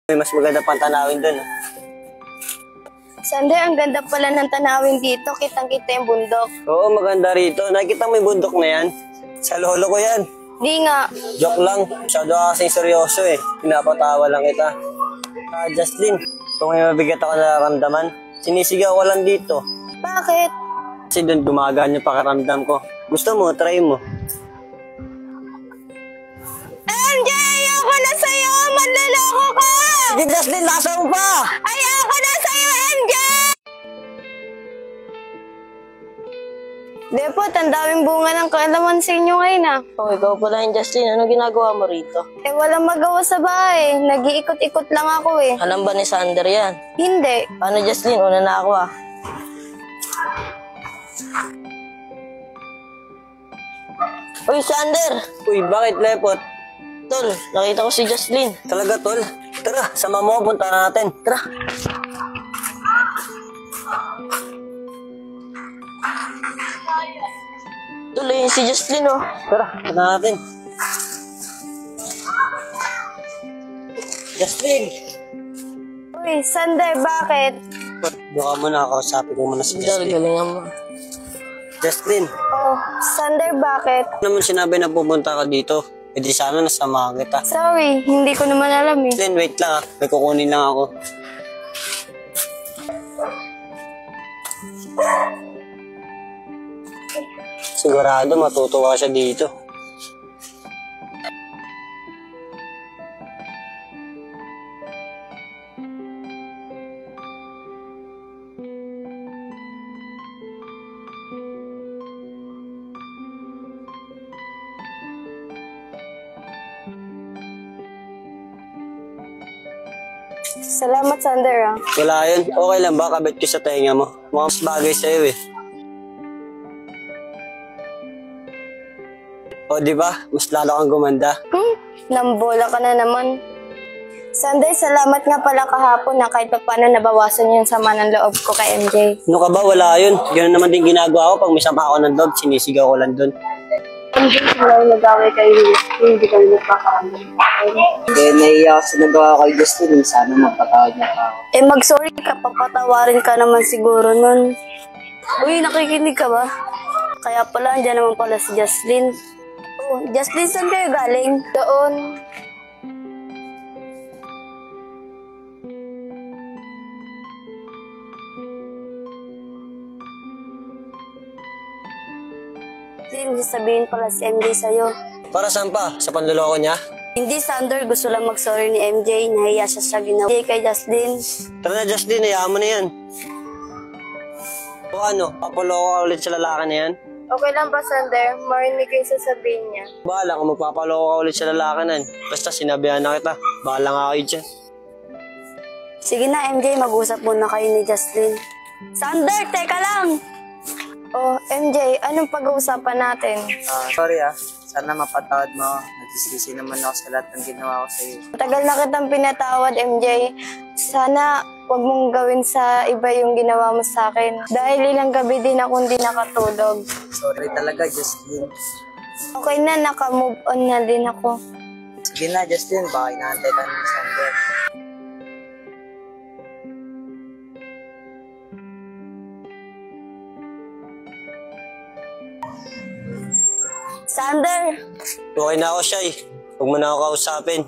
May mas maganda pang tanawin doon. Sander, ang ganda pala ng tanawin dito. Kitang-kita yung bundok. Oo, maganda rito. Nakikita mo yung bundok na yan? Sa lolo ko yan. Di nga. Joke lang. Masyado kasing seryoso eh. Pinapatawa lang kita. Justin, kung may mabigat ako nararamdaman, sinisigaw ko lang dito. Bakit? Kasi doon gumagaan yung pakiramdam ko. Gusto mo, try mo. MJ, ayoko na sa'yo! Manloloko ka! Sige Justin, nasa mo pa! Ayoko na sa'yo, MJ! Depot, ang daming bunga ng kalamansi nyo ngayon ah. Oh, ikaw pala yung Justin. Ano ginagawa mo rito? Eh, walang magawa sa bahay. Nag-iikot-ikot lang ako eh. Alam ba ni Sander yan? Hindi. Paano Justin? Una na ako ah. Uy, Sander! Uy, bakit lepot? Tol, nakita ko si Jocelyn. Talaga tol? Tara, sama mo, punta na natin. Tara. Tol, yun si Jocelyn oh. Tara, punta na natin. Justin! Uy, Sander, bakit? Baka mo na, kausapin ko muna si Sander, Justin. galingan mo. Justin, Oh, Sander, bakit? ano naman sinabi na pupunta ka dito? E di sana nasamahan kita. Sorry, hindi ko naman alam eh. Justin, wait lang may kukunin lang ako. Sigurado matutuwa siya dito. Salamat, Sander ah. Wala yun. Okay lang ba? Kabit ko sa tenga mo. Mukhang mas bagay sa'yo eh. O diba? Mas lalo kang gumanda. Nambola ka na naman. Sander, salamat nga pala kahapon na kahit pa paano nabawasan yung sama ng loob ko kay MJ. Ano ka ba? Wala yun. Ganun naman din ginagawa ko. Pag may sama ako ng loob, sinisigaw ko lang dun. MJ, sila yung nag-away kayo. Hindi kayo nagpakaano. Eh, naiiyak sa nagawa kay Justin. Sana magpatawad niya pa ako. Eh, mag-sorry ka. Papatawarin ka naman siguro nun. Uy, nakikinig ka ba? Kaya pala, andyan naman pala si Jocelyn. Oh, Jocelyn, saan kayo galing? Doon. Hindi sabihin pala si MJ sa'yo. Para saan pa? Sa panloloko niya? Hindi, Sander. Gusto lang mag-sorry ni MJ. Nahiya siya sa ginawa kay Jocelyn. Tara na Justin, hayaan mo na yan. O ano, papaloko ka ulit sa lalaki na yan? Okay lang ba, Sander? Marinig kayo sasabihin niya. Bahala kung magpapaloko ka ulit sa lalaki na yan. Basta sinabihan na kita. Bahala nga kayo dyan. Sige na, MJ. Mag-usap muna kayo ni Jocelyn. Sander, teka lang! Oh, MJ, anong pag-uusapan natin? Sorry sana mapatawad mo. Nagsisisi naman ako sa lahat ng ginawa ko sa'yo. Matagal na kitang pinatawad, MJ. Sana huwag mong gawin sa iba yung ginawa mo sa akin. Dahil ilang gabi din ako hindi nakatulog. Sorry talaga, Justin. Okay na, naka-move on na din ako. Sige na, Justin. Baka inaantay ka ng Sander. Sander! Okay na ako, Shay. Huwag mo na ako kausapin.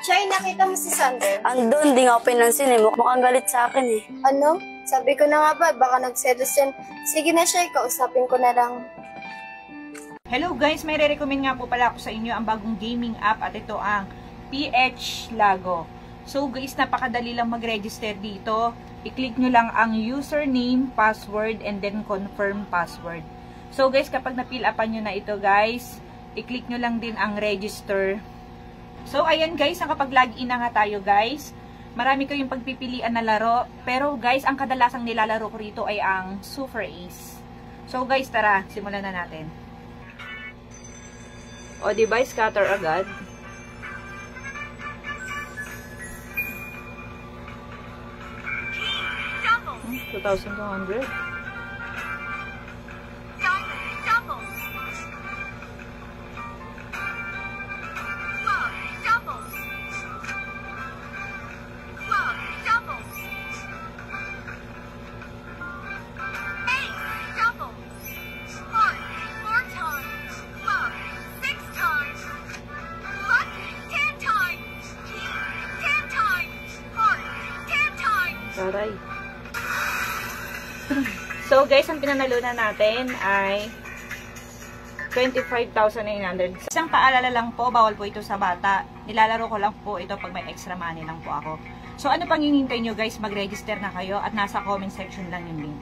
Shay, nakita mo si Sander? Andun, di nga ako pinansin eh. Mukhang galit sa akin eh. Ano? Sabi ko na nga ba, baka nagselos yan. Sige na, Shay, kausapin ko na lang. Hello guys, may re-recommend nga po pala ako sa inyo ang bagong gaming app at ito ang PH Lago. So guys, napakadali lang mag-register dito. I-click nyo lang ang username, password, and then confirm password. So guys, kapag na-fill upan nyo na ito guys, i-click nyo lang din ang register. So ayan guys, nakapag-login na nga tayo guys. Marami kayong pagpipilian na laro. Pero guys, ang kadalasang nilalaro ko rito ay ang Super Ace. So guys, tara, simulan na natin. O diba, scatter agad. 2,200. Aray. So guys, ang pinanalunan natin ay 25,900. Isang paalala lang po, bawal po ito sa bata. Nilalaro ko lang po ito pag may extra money lang po ako. So ano pang hinihintay nyo guys, mag-register na kayo at nasa comment section lang yung link.